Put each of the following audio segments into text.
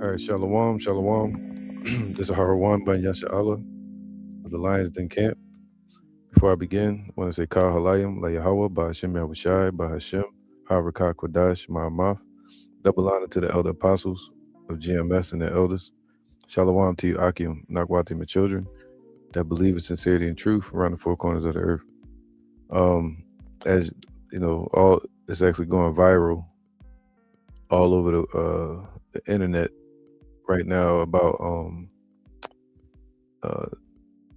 All right, shalom, shalom. This is Harwan Ben Yasha Allah of the Lions Den Camp. Before I begin, I want to say Kal Halayim, La Yahweh, Ba Hashem Yahushai, Ba Hashem, Harakah Kodash, Ma'amaf. Double honor to the elder apostles of GMS and their elders. Shalom to you, Akim, Nakwati, my children, that believe in sincerity and truth around the four corners of the earth. Um, as you know, all it's actually going viral all over the internet right now about uh,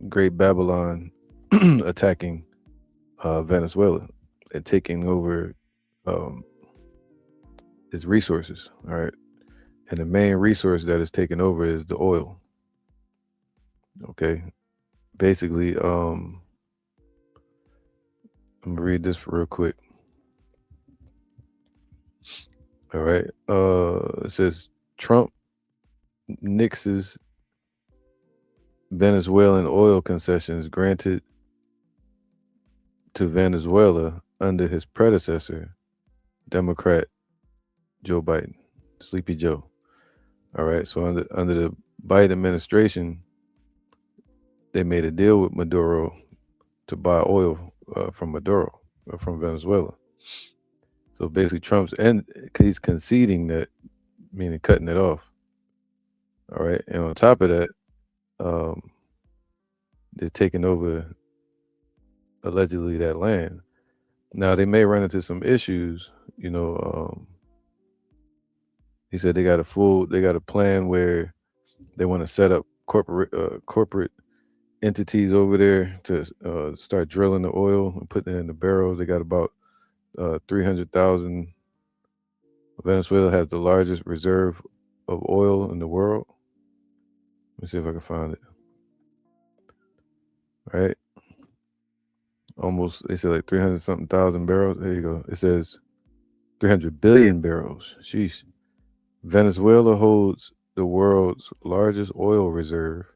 Great Babylon attacking Venezuela and taking over um, its resources. All right, and the main resource that is taken over is the oil. Okay, basically, I'm gonna read this real quick. All right, it says Trump nixes Venezuelan oil concessions granted to Venezuela under his predecessor, Democrat Joe Biden, Sleepy Joe. All right, so under the Biden administration, they made a deal with Maduro to buy oil from Maduro from Venezuela. So basically, Trump's and he's conceding that, meaning cutting it off. All right, and on top of that, um, they're taking over allegedly that land. Now they may run into some issues. He said they got a plan where they want to set up corporate entities over there to start drilling the oil and putting it in the barrels. They got about 300,000. Venezuela has the largest reserve of oil in the world. Let me see if I can find it. Right, almost they said like 300 something thousand barrels. There you go. It says 300 billion barrels. Sheesh. Venezuela holds the world's largest oil reserve,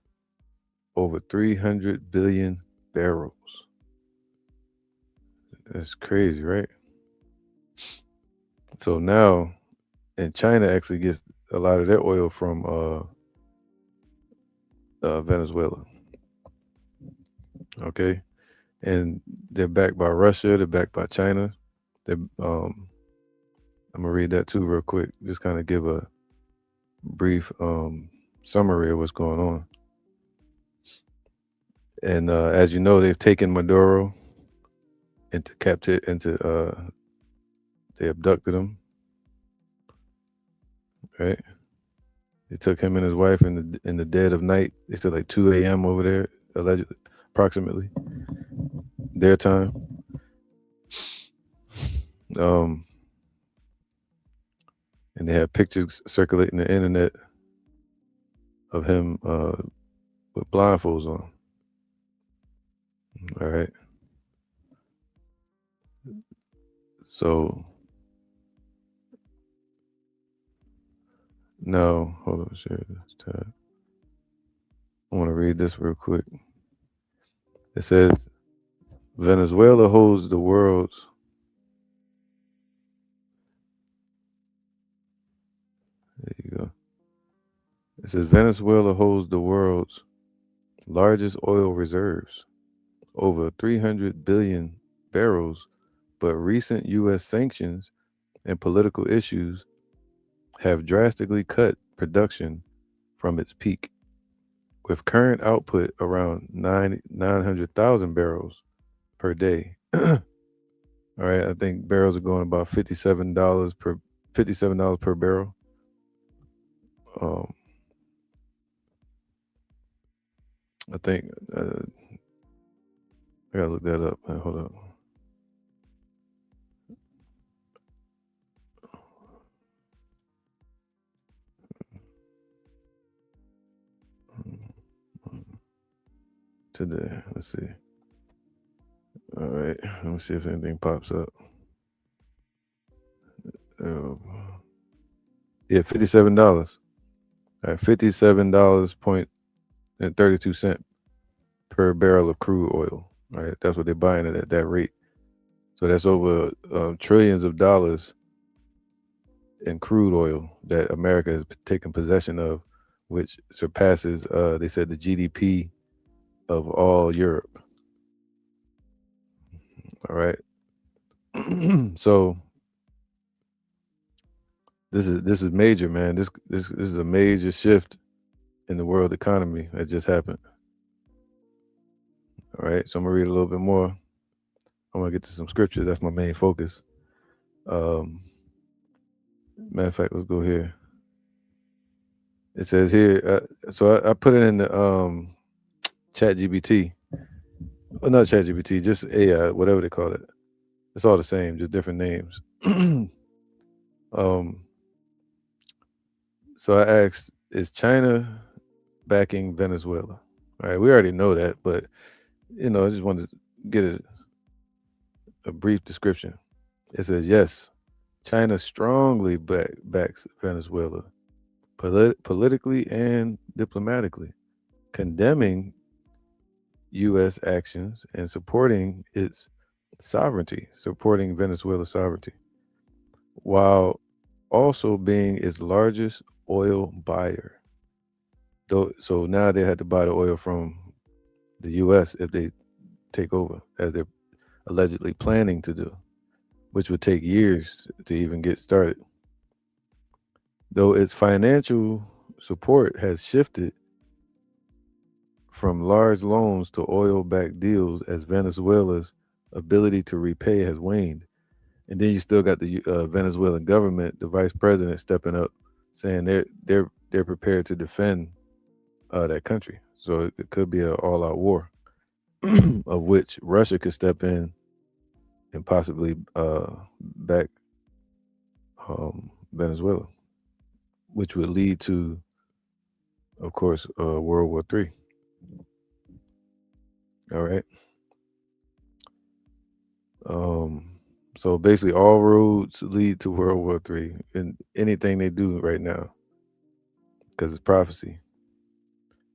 over 300 billion barrels. That's crazy, right? So now, and China actually gets a lot of their oil from Venezuela. Okay, and they're backed by Russia. They're backed by China. They're, I'm gonna read that too real quick. Just kind of give a brief summary of what's going on. And as you know, they've taken Maduro into captive. Into they abducted him. Right. They took him and his wife in the dead of night. They said like 2 a.m. over there, allegedly, approximately their time. Um, and they have pictures circulating the internet of him with blindfolds on. All right. So now, hold on, share this tab. I want to read this real quick. It says Venezuela holds the world's. There you go. It says Venezuela holds the world's largest oil reserves, over 300 billion barrels, but recent U.S. sanctions and political issues have drastically cut production from its peak, with current output around 900,000 barrels per day. All right, I think barrels are going about $57 per barrel. Um, I think I gotta look that up. Hold on. Today, let's see. All right, let me see if anything pops up. Uh, yeah, $57. All right, $57 point and 32 cent per barrel of crude oil. Right, that's what they're buying it at that rate. So that's over trillions of dollars in crude oil that America has taken possession of, which surpasses, they said, the GDP of all Europe. All right. So this is major, man. This is a major shift in the world economy that just happened. All right. So I'm gonna read a little bit more. I want to get to some scriptures. That's my main focus. Um, Matter of fact, let's go here. It says here. So I put it in the Chat GBT. Oh, not Chat GBT, just AI, whatever they call it. It's all the same, just different names. um, so I asked, is China backing Venezuela? All right, we already know that, but I just wanted to get a brief description. It says yes, China strongly backs Venezuela politically and diplomatically, condemning U.S. actions and supporting its sovereignty, supporting Venezuela's sovereignty, while also being its largest oil buyer. Though, so now they had to buy the oil from the U.S. if they take over, as they're allegedly planning to do, which would take years to even get started. Though its financial support has shifted from large loans to oil backed deals as Venezuela's ability to repay has waned. And then you still got the Venezuelan government, the vice president stepping up, saying they're prepared to defend that country. So it could be an all out war, of which Russia could step in and possibly back Venezuela, which would lead to, of course, World War III. All right. Um, so basically, all roads lead to World War III, and anything they do right now, because it's prophecy.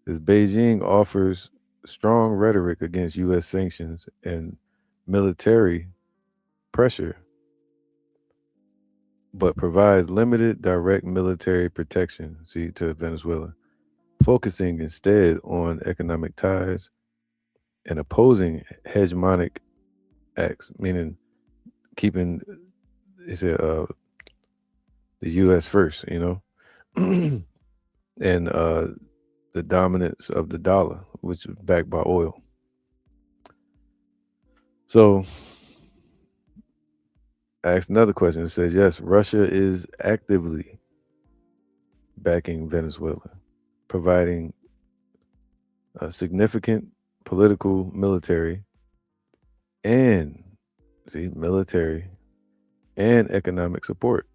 Is Beijing offers strong rhetoric against U.S. sanctions and military pressure, but provides limited direct military protection, see, to Venezuela, focusing instead on economic ties and opposing hegemonic acts, meaning keeping, is it the U.S. first, and the dominance of the dollar, which is backed by oil. So I asked another question. It says, yes, Russia is actively backing Venezuela, providing a significant political, military, and military and economic support,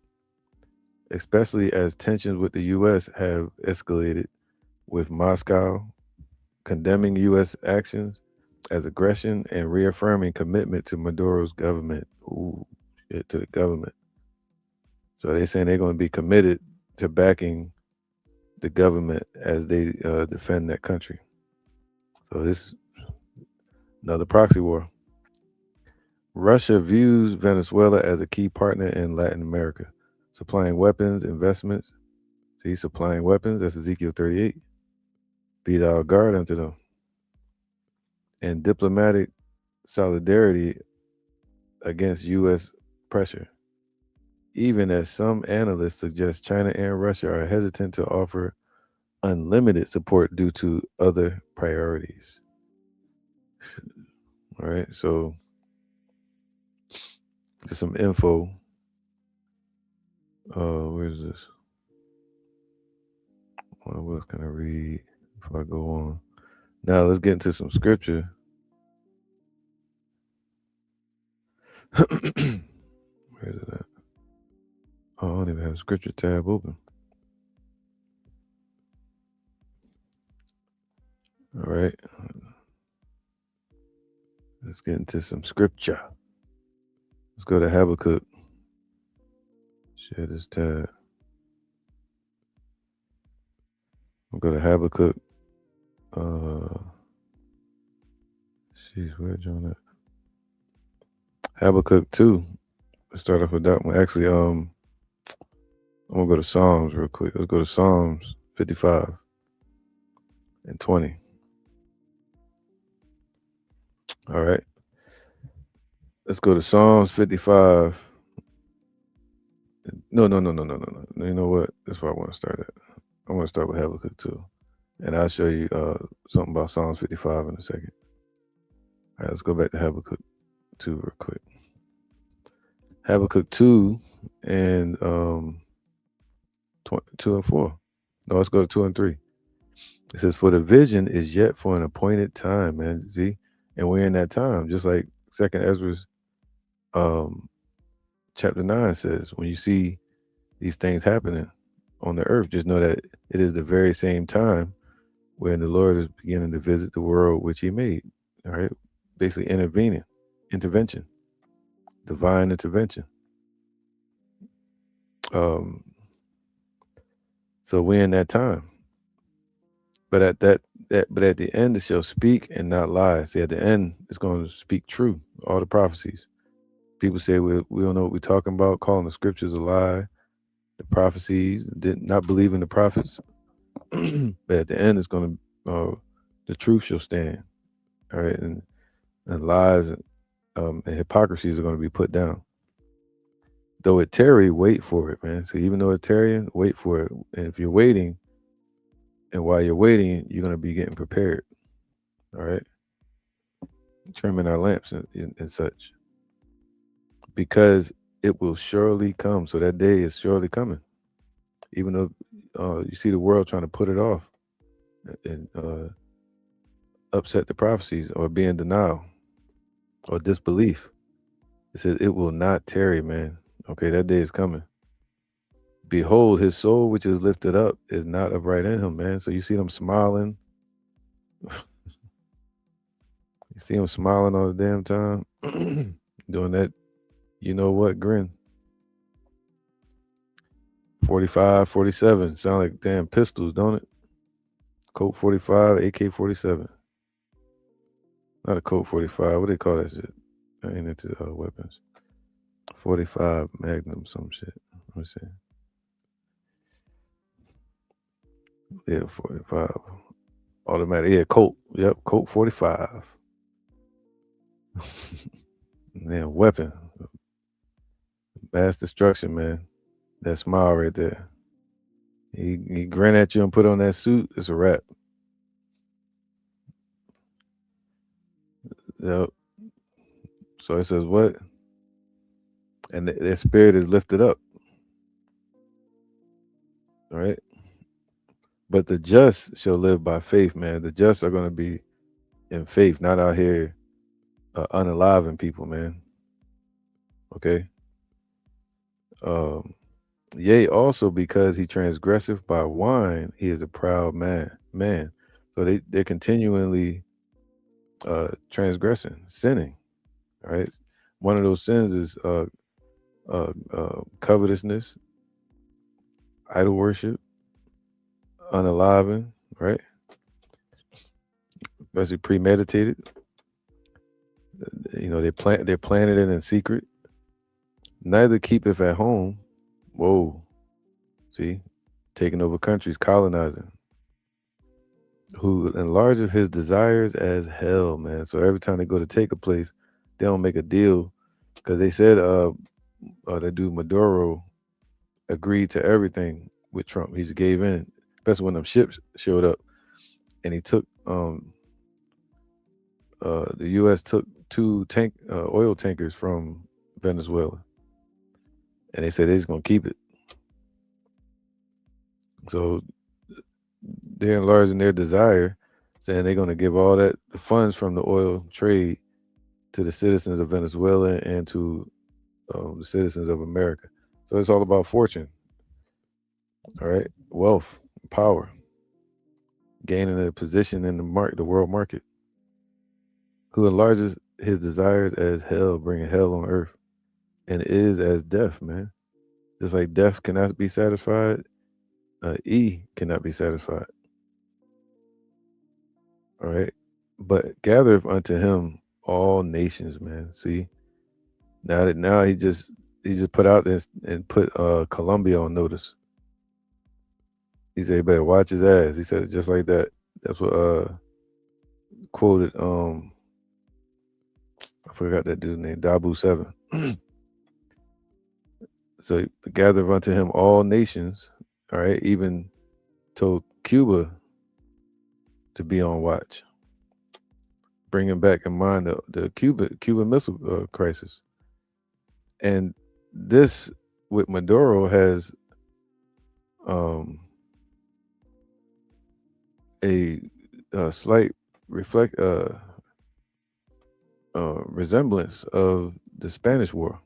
especially as tensions with the U.S. have escalated, with Moscow condemning U.S. actions as aggression and reaffirming commitment to Maduro's government. Ooh, shit, to the government. So they're saying they're going to be committed to backing the government as they defend that country. So this is another proxy war. Russia views Venezuela as a key partner in Latin America, supplying weapons, investments. See, supplying weapons, that's Ezekiel 38. Be thou guard unto them. And diplomatic solidarity against U.S. pressure. Even as some analysts suggest China and Russia are hesitant to offer unlimited support due to other priorities. All right, so just some info. Where's this? What else can I read before I go on? Now let's get into some scripture. Where is it at? Oh, I don't even have a scripture tab open. All right, let's get into some scripture. Let's go to Habakkuk. Share this tab. We'll go to Habakkuk. Jeez, where John at? Habakkuk 2. Let's start off with that one. Actually, I'm gonna go to Psalms real quick. Let's go to Psalms 55 and 20. All right. Let's go to Psalms 55. No, no, no, no, no, no, no. You know what? That's where I want to start at. I want to start with Habakkuk 2. And I'll show you something about Psalms 55 in a second. All right, let's go back to Habakkuk 2 real quick. Habakkuk 2 and 2 and 4. No, let's go to 2 and 3. It says, "For the vision is yet for an appointed time," man. See? And we're in that time, just like Second Ezra's um, chapter 9 says, when you see these things happening on the earth, just know that it is the very same time when the Lord is beginning to visit the world which He made. All right, basically intervention, divine intervention. Um, so we're in that time, but but at the end it shall speak and not lie. See, at the end it's going to speak true. All the prophecies. People say we don't know what we're talking about, calling the scriptures a lie, the prophecies, did not believe in the prophets. But at the end it's going to the truth shall stand. All right, and lies and hypocrisies are going to be put down. Though it tarry, wait for it, man. So even though it's tarrying, wait for it. And if you're waiting, and while you're waiting, you're going to be getting prepared. All right, trimming our lamps and such, because it will surely come. So that day is surely coming. Even though you see the world trying to put it off and upset the prophecies or be in denial or disbelief, it says it will not tarry, man. Okay, that day is coming. Behold, his soul which is lifted up is not upright in him, man. So you see them smiling. You see him smiling all the damn time, doing that, you know what, grin. 45, 47. Sound like damn pistols, don't it? Colt 45, AK 47. Not a Colt 45. What do they call that shit? I ain't into weapons. 45 Magnum, some shit. Let me see. Yeah, 45. Automatic. Yeah, Colt. Yep, Colt 45. Man, weapon. Mass destruction, man. That smile right there. He grin at you and put on that suit. It's a wrap. Yep. So it says what? And their spirit is lifted up. All right. But the just shall live by faith, man. The just are going to be in faith, not out here unaliving people, man. Okay. Um, Yea, also because he transgresseth by wine, he is a proud man. So they're continually transgressing, sinning. All right. One of those sins is covetousness, idol worship, unaliving, right? Especially premeditated. You know, they're planning it in secret. Neither keepeth at home. Whoa. See? Taking over countries, colonizing. Who enlargeth his desires as hell, man. So every time they go to take a place, they don't make a deal. Because they said that dude Maduro agreed to everything with Trump. He just gave in. Especially when them ships showed up. And he took the US took two oil tankers from Venezuela. And they said they're just gonna keep it. So they're enlarging their desire, saying they're gonna give all that the funds from the oil trade to the citizens of Venezuela and to the citizens of America. So it's all about fortune, all right, wealth, power, gaining a position in the world market. Who enlarges his desires as hell, bringing hell on earth, and is as death, man. Just like death cannot be satisfied, cannot be satisfied. All right. But gathereth unto him all nations, man. See, now he just put out this and put Colombia on notice. He said he better watch his ass. He said it just like that. That's what quoted I forgot that dude named Dabu Seven. So gather unto him all nations, all right, even told Cuba to be on watch, bringing back in mind the Cuban Missile Crisis. And this with Maduro has um, a, a slight reflect resemblance of the Spanish War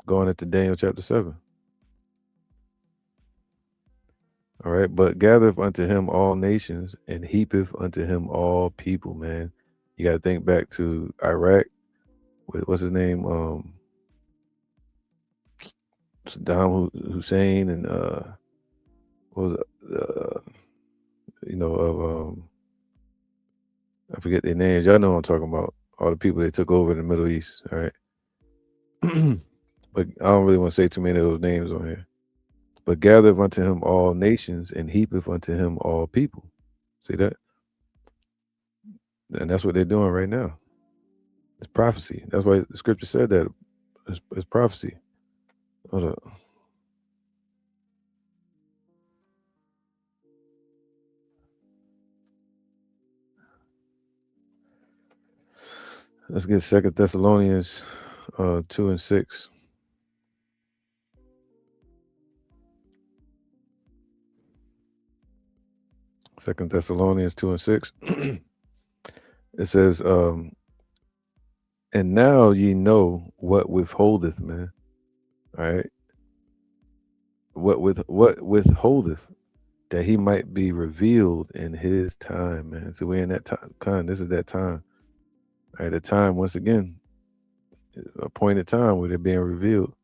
going into Daniel chapter 7. All right, but gathereth unto him all nations and heapeth unto him all people, man. You got to think back to Iraq with what's his name, Saddam Hussein, and what was it? Of I forget their names. Y'all know what I'm talking about. All the people they took over in the Middle East. All right, but I don't really want to say too many of those names on here. But gathereth unto him all nations and heapeth unto him all people. See that? And that's what they're doing right now. It's prophecy. That's why the scripture said that it's prophecy. Hold up. Let's get Second Thessalonians 2 and 6. Second Thessalonians 2 and 6. It says, and now ye know what withholdeth, man. All right. What withholdeth that he might be revealed in his time, man. So we're in that time. This is that time. All right, the time once again, appointed time where they're being revealed.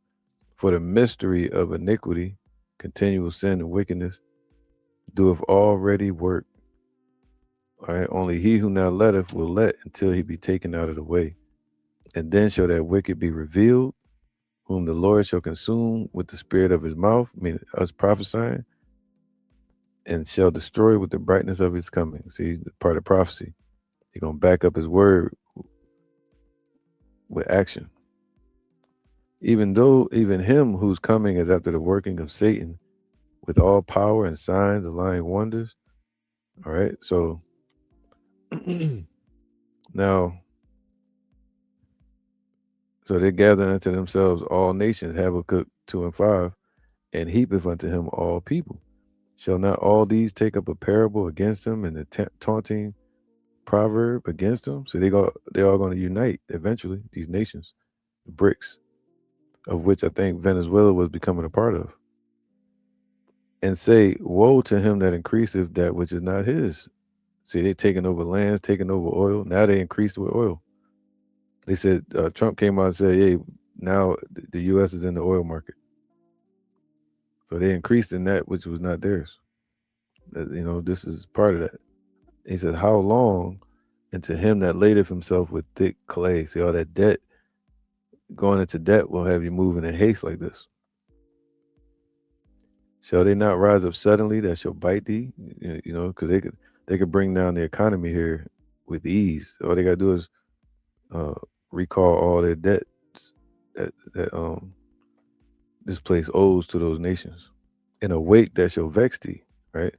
For the mystery of iniquity, continual sin and wickedness, doeth already work. All right, only he who now letteth will let until he be taken out of the way. And then shall that wicked be revealed, whom the Lord shall consume with the spirit of his mouth, meaning us prophesying, and shall destroy with the brightness of his coming. See, part of prophecy. He's gonna back up his word with action. Even him whose coming is after the working of Satan with all power and signs and lying wonders. All right. So now, so they gather unto themselves all nations, Habakkuk 2 and 5, and heapeth unto him all people. Shall not all these take up a parable against him and a taunting proverb against him? So they're all going to unite eventually, these nations, the BRICS, of which I think Venezuela was becoming a part of, and say, woe to him that increaseth that which is not his. See, they taking over lands, taking over oil. Now they increased with oil. They said Trump came out and said, "Hey, now the U.S. is in the oil market." So they increased in that which was not theirs. This is part of that. He said, "How long, and to him that ladeth himself with thick clay." See, all that debt, going into debt, will have you moving in haste like this. Shall they not rise up suddenly that shall bite thee? Because they could bring down the economy here with ease. All they gotta do is uh, recall all their debts that this place owes to those nations. In a wake that shall vex thee, right?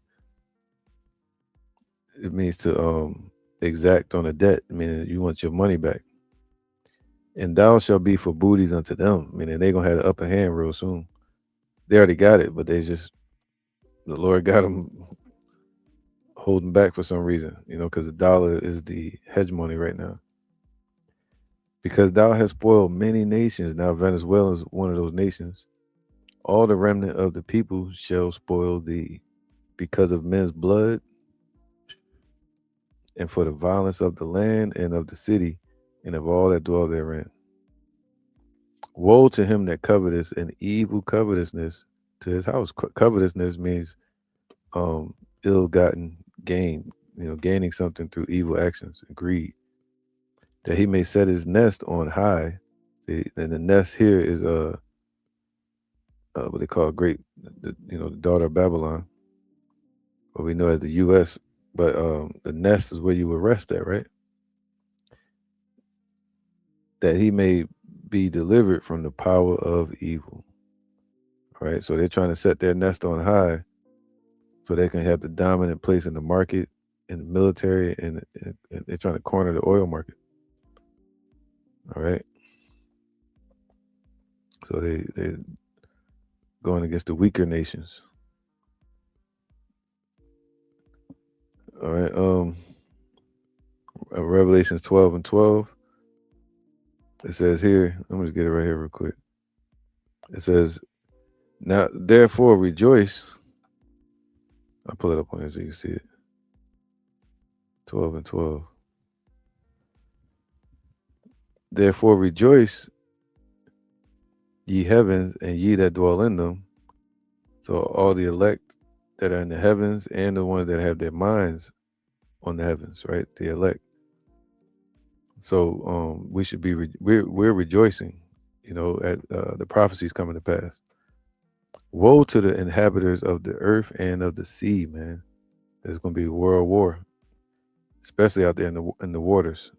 It means to exact on a debt, meaning you want your money back. And thou shalt be for booties unto them, meaning they gonna have the upper hand real soon. They already got it, but the Lord got them holding back for some reason, because the dollar is the hegemony right now. Because thou hast spoiled many nations. Now Venezuela is one of those nations. All the remnant of the people shall spoil thee because of men's blood and for the violence of the land and of the city and of all that dwell therein. Woe to him that coveteth an evil covetousness to his house. Covetousness means ill-gotten gain, gaining something through evil actions and greed, that he may set his nest on high. See, and the nest here is what they call great, the daughter of Babylon. what we know as the U.S. But the nest is where you would rest at, right? That he may be delivered from the power of evil, right? So they're trying to set their nest on high so they can have the dominant place in the market, in the military, and they're trying to corner the oil market. All right, so they going against the weaker nations. All right, Revelations 12:12. It says here. I'm gonna just get it right here real quick. It says, "Now therefore rejoice." I'll pull it up on here so you can see it. 12:12. Therefore rejoice, ye heavens, and ye that dwell in them. So all the elect that are in the heavens and the ones that have their minds on the heavens, right? The elect. So we should be we're rejoicing, at the prophecies coming to pass. Woe to the inhabitants of the earth and of the sea, man. There's going to be world war, especially out there in the waters.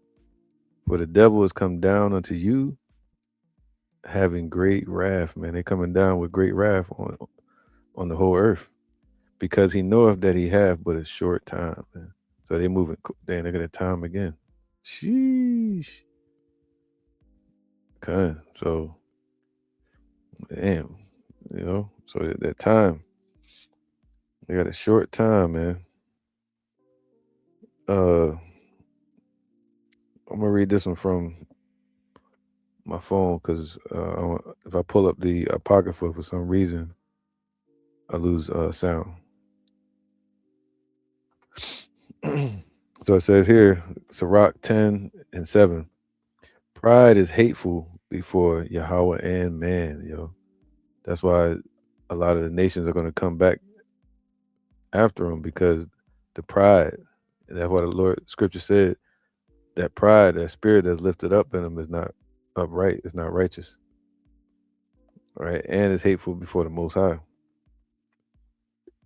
For the devil has come down unto you, having great wrath, man. They're coming down with great wrath on the whole earth, because he knoweth that he have but a short time, man. So they moving. Damn, they're gonna time again. Sheesh. Okay, so damn, So that time, they got a short time, man. I'm gonna read this one from my phone because if I pull up the apocrypha for some reason, I lose sound. So it says here, Sirach 10:7. Pride is hateful before Yahweh and man, yo. That's why a lot of the nations are going to come back after him, because the pride. That's what the Lord Scripture said. That pride, that spirit that's lifted up in them is not upright. It's not righteous, right? And it's hateful before the Most High.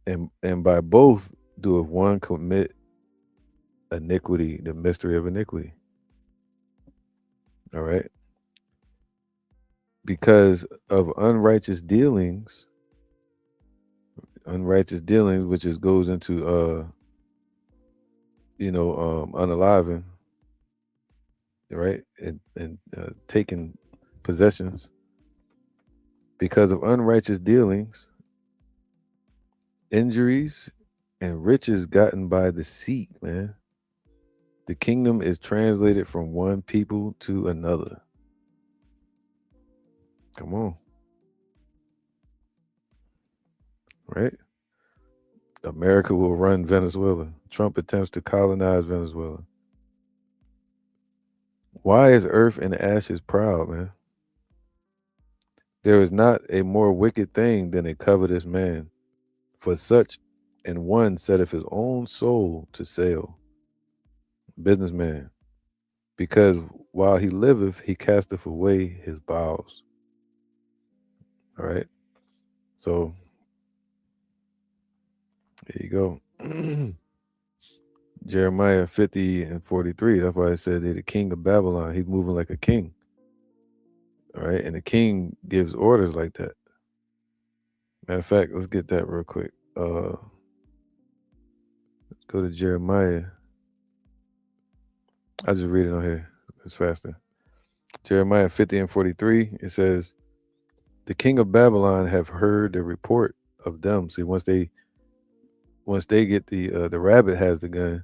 And by both doeth one commit iniquity, the mystery of iniquity. All right, because of unrighteous dealings, which is goes into unaliving, right, and taking possessions. Because of unrighteous dealings, injuries, and riches gotten by deceit, man. The kingdom is translated from one people to another. Come on, right? America will run Venezuela. Trump attempts to colonize Venezuela. Why is earth and ashes proud, man? There is not a more wicked thing than a covetous man, for such and one setteth his own soul to sale. Businessman, because while he liveth, he casteth away his bowels. All right. So there you go. Jeremiah 50:43. That's why it said they're the king of Babylon. He's moving like a king. All right. And the king gives orders like that. Matter of fact, let's get that real quick. Let's go to Jeremiah. I just read it on here. It's faster. Jeremiah 50:43. It says, the king of Babylon have heard the report of them. See, once they get the rabbit has the gun,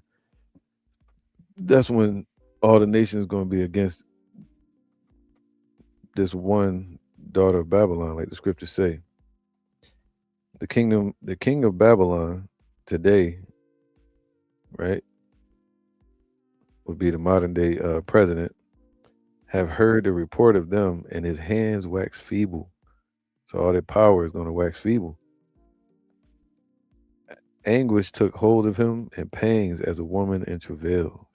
that's when all the nations going to be against this one daughter of Babylon, like the scriptures say. The king of Babylon today, right, would be the modern day president, have heard the report of them, and his hands wax feeble. So all their power is going to wax feeble. Anguish took hold of him, and pangs as a woman in travail.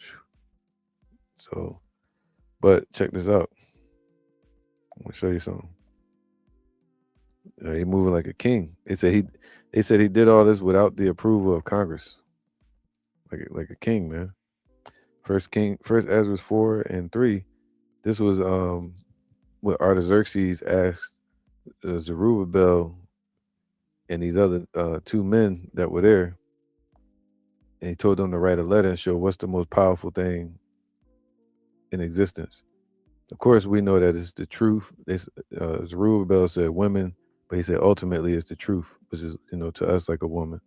So, but check this out. I'm gonna show you something. He moving like a king. They say They said he did all this without the approval of Congress, like a king, man. First Ezra's 4 and 3. This was what Artaxerxes asked Zerubbabel and these other two men that were there, and he told them to write a letter and show what's the most powerful thing in existence. Of course, we know that it's the truth. Zerubbabel said women, but he said ultimately it's the truth, which is to us like a woman.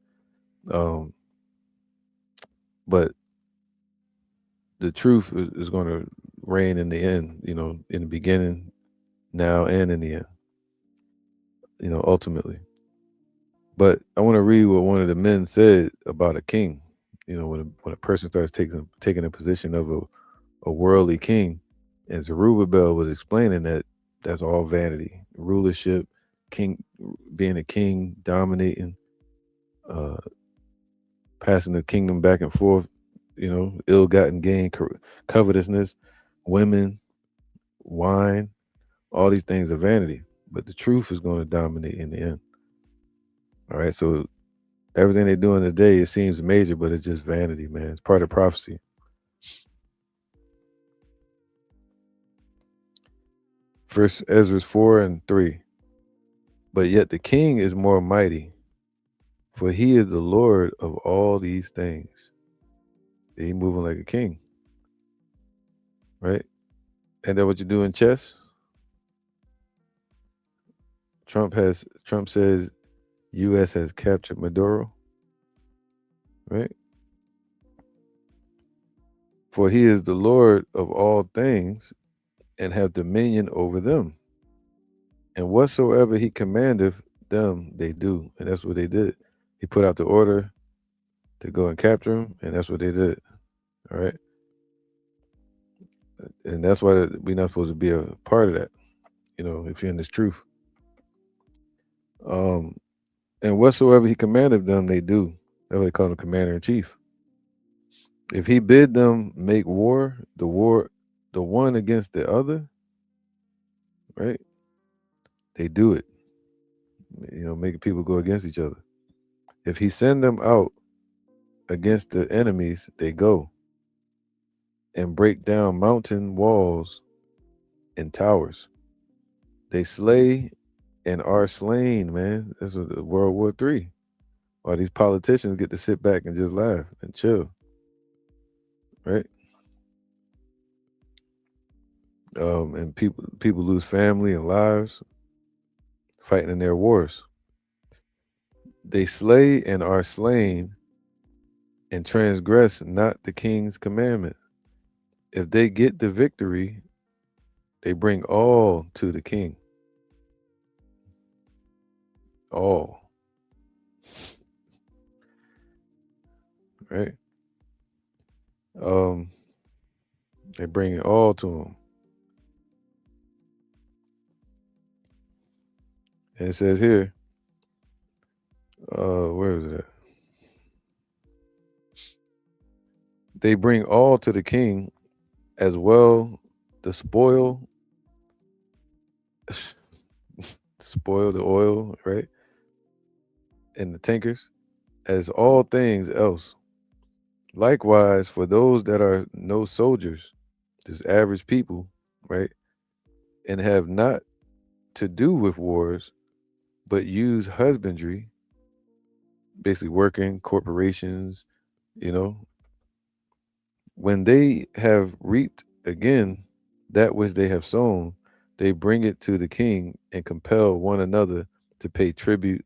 Um, but the truth is going to reign in the end. In the beginning, now, and in the end. Ultimately. But I want to read what one of the men said about a king. When a person starts taking a position of a worldly king, and Zerubbabel was explaining that that's all vanity, rulership, king, being a king, dominating, uh, passing the kingdom back and forth. Ill-gotten gain, covetousness, women, wine, all these things are vanity. But the truth is going to dominate in the end. All right, so everything they're doing today, it seems major, but it's just vanity, man. It's part of prophecy. First Ezra 4 and 3. But yet the king is more mighty, for he is the Lord of all these things. He moving like a king, right? And that what you do in chess? Trump says US has captured Maduro, right? For he is the Lord of all things and have dominion over them. And whatsoever he commandeth them, they do. And that's what they did. He put out the order to go and capture him, and that's what they did. All right. And that's why we're not supposed to be a part of that, if you're in this truth. Um, and whatsoever he commanded them, they do. That's what they call him commander in chief. If he bid them make the one against the other, right? They do it. Making people go against each other. If he send them out against the enemies, they go and break down mountain walls and towers. They slay and are slain, man. That's what World War III. While these politicians get to sit back and just laugh and chill, right? And people lose family and lives fighting in their wars. They slay and are slain and transgress not the king's commandment. If they get the victory, they bring all to the king. All, right? Um, they bring it all to him. And it says here, where is it at? They bring all to the king as well the spoil the oil, right? And the tankers, as all things else. Likewise, for those that are no soldiers, just average people, right? And have not to do with wars, but use husbandry, basically working, corporations, you know, when they have reaped again that which they have sown, they bring it to the king and compel one another to pay tribute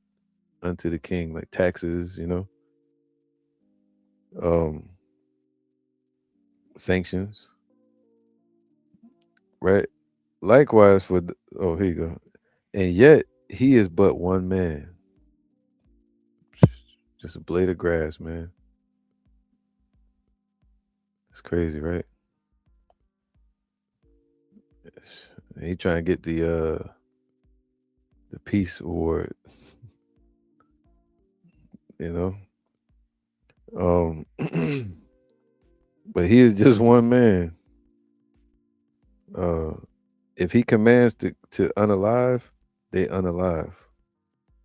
unto the king, like taxes, um, sanctions, right? Likewise oh, here you go. And yet he is but one man, just a blade of grass, man. It's crazy, right? He trying to get the peace award, you know. Um, but he is just one man. Uh, if he commands to unalive, they unalive.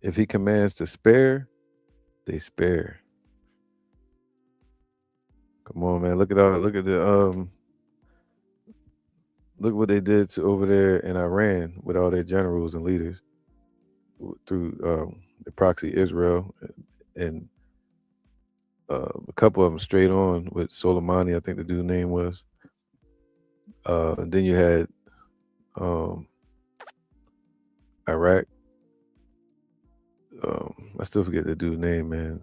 If he commands to spare, they spare. Come on, man. Look at the look what they did to over there in Iran with all their generals and leaders through the proxy Israel and a couple of them straight on with Soleimani, I think the dude's name was. And then you had um, Iraq. I still forget the dude's name, man.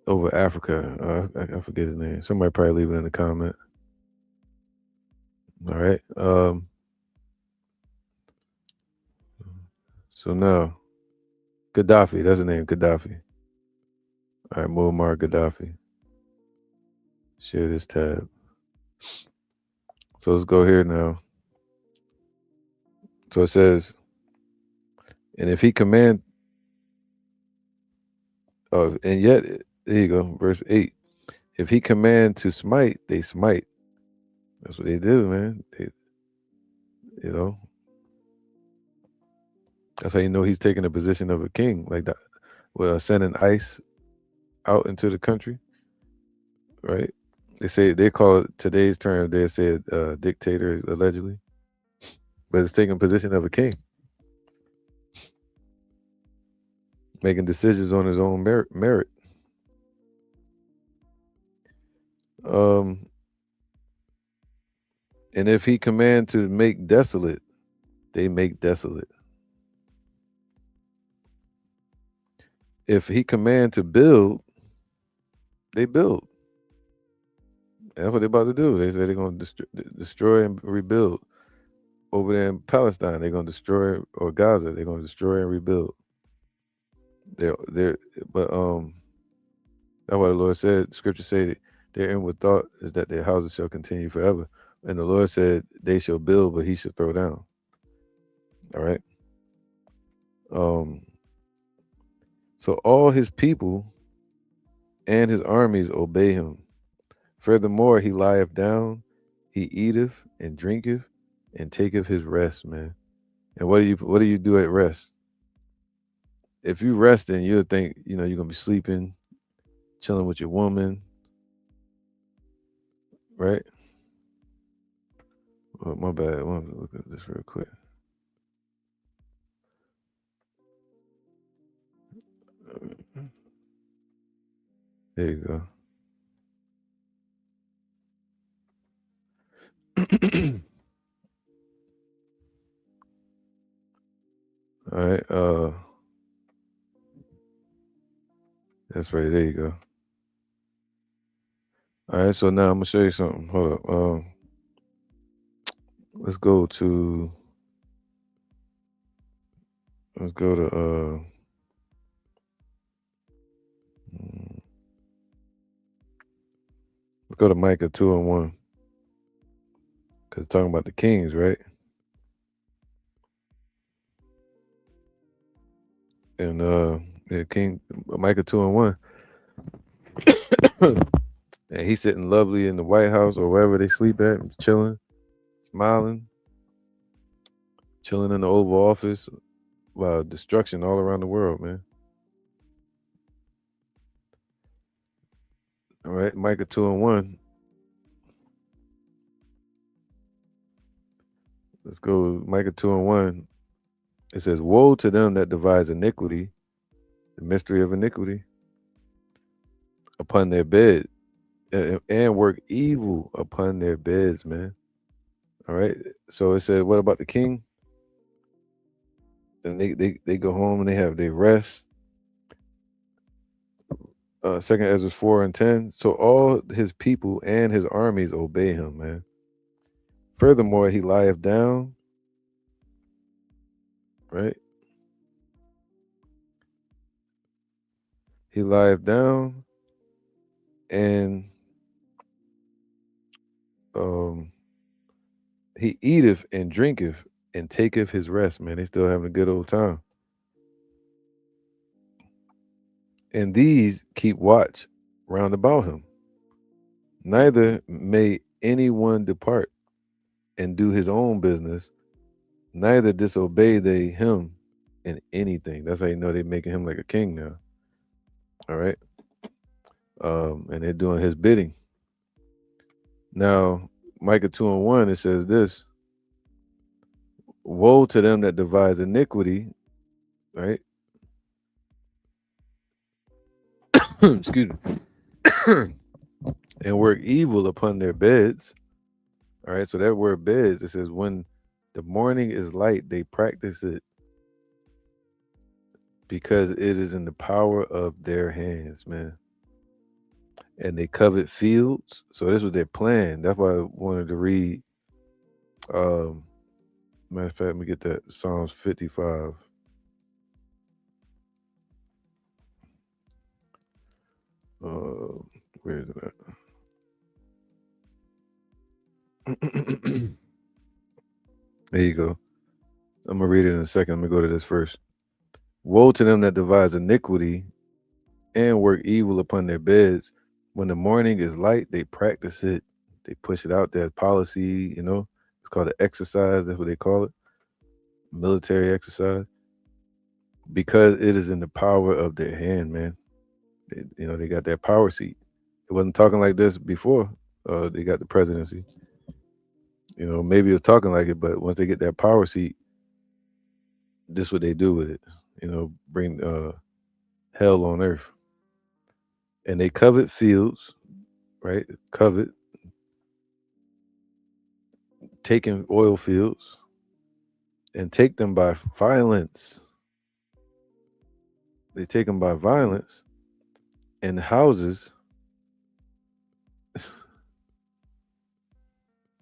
Over Africa, I forget his name. Somebody probably leave it in the comment. All right. So now Gaddafi, that's the name, Gaddafi. All right, Muammar Gaddafi. Share this tab. So let's go here now. So it says, and if he command, and yet, there you go, verse 8. If he command to smite, they smite. That's what they do, man. You know, that's how you know he's taking the position of a king, like that. Well, sending ice out into the country, right? They say they call it today's term. They say dictator allegedly, but it's taking position of a king, making decisions on his own merit. Um, and if he command to make desolate, they make desolate. If he command to build, they build. And that's what they're about to do. They say they're going to destroy and rebuild. Over there in Palestine, they're going to destroy, or Gaza, they're going to destroy and rebuild. They're, but that's what the Lord said. Scripture say that their inward thought is that their houses shall continue forever. And the Lord said they shall build, but he shall throw down. All right. Um, so all his people and his armies obey him. Furthermore, he lieth down, he eateth and drinketh, and taketh his rest, man. And what do you do at rest? If you resting, you'll think, you're gonna be sleeping, chilling with your woman, right? Oh, my bad. I want to look at this real quick. There you go. All right. That's right. There you go. All right. So now I'm gonna show you something. Hold up. Let's go to. Let's go to. Mm, let's go to Micah 2:1 because talking about the kings, right? And yeah, King Micah 2:1, and he's sitting lovely in the White House or wherever they sleep at, chilling, smiling, chilling in the Oval Office. Wow, destruction all around the world, man. All right, Micah 2:1. Let's go, Micah 2:1. It says, "Woe to them that devise iniquity, the mystery of iniquity, upon their bed, and work evil upon their beds, man." All right. So it said, what about the king? And they go home and they have their rest. Second Ezra 4:10. So all his people and his armies obey him, man. Furthermore, he lieth down, right? He lieth down and um he eateth and drinketh and taketh his rest, man. They still having a good old time. And these keep watch round about him. Neither may anyone depart and do his own business, neither disobey they him in anything. That's how you know they making him like a king now. All right. And they're doing his bidding. Now, Micah 2:1, it says this: woe to them that devise iniquity, right? Excuse me. And work evil upon their beds. All right. So that word beds, it says, when the morning is light, they practice it because it is in the power of their hands, man. And they covet fields. So this was their plan. That's why I wanted to read. Um, Matter of fact, let me get that Psalms 55. Uh, where is it at? There you go. I'm gonna read it in a second. Let me go to this first. Woe to them that devise iniquity and work evil upon their beds. When the morning is light, they practice it. They push it out there. Policy, it's called an exercise. That's what they call it, military exercise, because it is in the power of their hand, man. They got that power seat. It wasn't talking like this before. They got the presidency. Maybe it was talking like it, but once they get that power seat, this what they do with it. Bring hell on earth. And they covet fields, right? Covet, taking oil fields and take them by violence. They take them by violence and houses.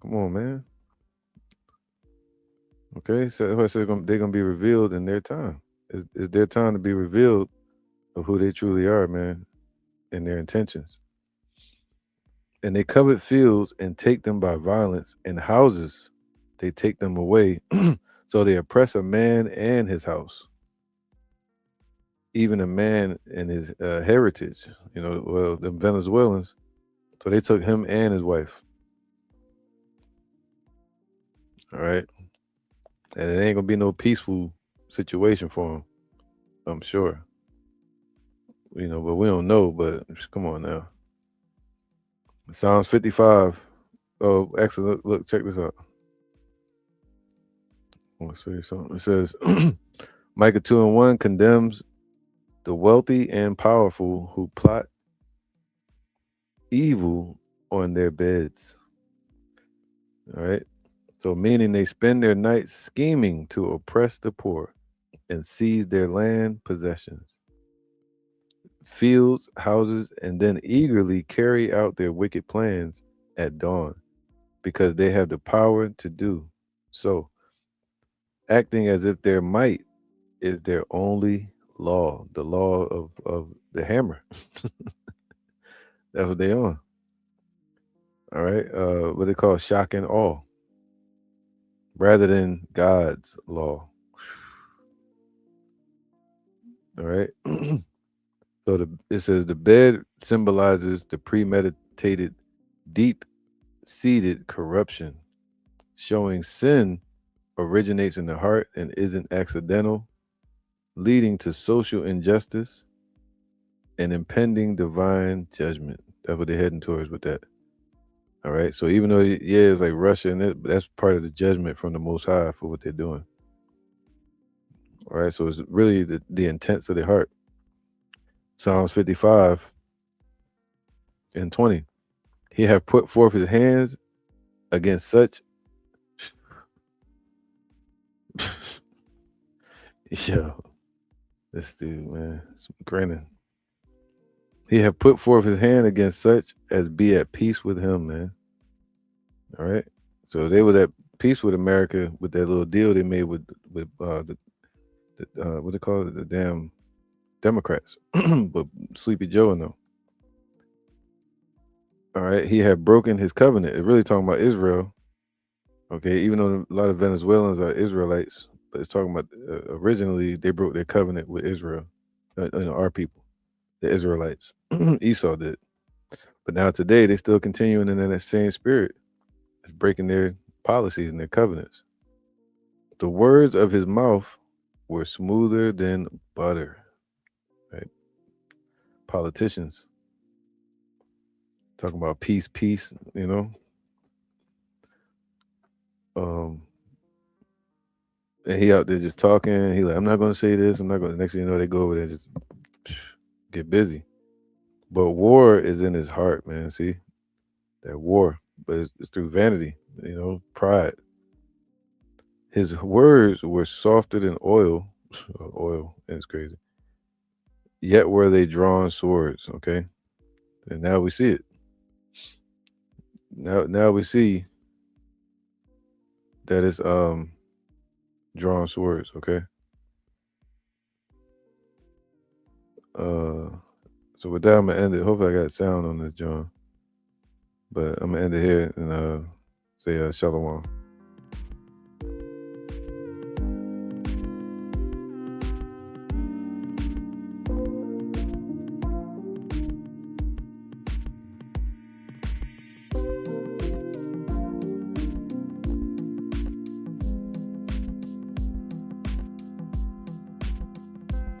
Come on, man. Okay, so I said they're gonna be revealed in their time. It's their time to be revealed of who they truly are, man, and their intentions. And they covet fields and take them by violence, and houses they take them away. So they oppress a man and his house, even a man and his heritage. Well, the Venezuelans. So they took him and his wife. All right, and it ain't gonna be no peaceful situation for him. I'm sure. But we don't know. But come on now. Psalms 55. Oh, excellent. Look, check this out. I want to show you something. It says, Micah 2:1 condemns the wealthy and powerful who plot evil on their beds. All right. So, meaning they spend their nights scheming to oppress the poor and seize their land possessions, fields, houses, and then eagerly carry out their wicked plans at dawn because they have the power to do so, acting as if their might is their only law, the law of the hammer. That's what they on. All right. What they call shock and awe rather than God's law. All right. So it says the bed symbolizes the premeditated, deep seated corruption, showing sin originates in the heart and isn't accidental, leading to social injustice and impending divine judgment. That's what they're heading towards with that. All right. So even though, yeah, it's like Russia and it, but that's part of the judgment from the Most High for what they're doing. All right. So it's really the intents of the heart. Psalms 55 and 20. He have put forth his hands against such. Yo, this dude, man, it's grinning. He have put forth his hand against such as be at peace with him, man. All right. So they were at peace with America with that little deal they made with what they call it, the damn Democrats, but Sleepy Joe and them. All right. He had broken his covenant. It really talking about Israel. Okay. Even though a lot of Venezuelans are Israelites, but it's talking about originally they broke their covenant with Israel, our people, the Israelites. Esau did. But now today they still continuing in that same spirit. It's breaking their policies and their covenants. The words of his mouth were smoother than butter. Right? politicians talking about peace, peace. Um, and he out there just talking. He like, I'm not gonna say this. I'm not gonna. Next thing you know, they go over there and just get busy. But war is in his heart, man. See that war, but it's through vanity. Pride. His words were softer than oil. Oil, and it's crazy. Yet were they drawn swords. Okay, and now we see it. Now we see that it's drawn swords. Okay. Uh, so with that, I'm gonna end it. Hopefully, I got sound on this, John. But I'm gonna end it here and say shalom.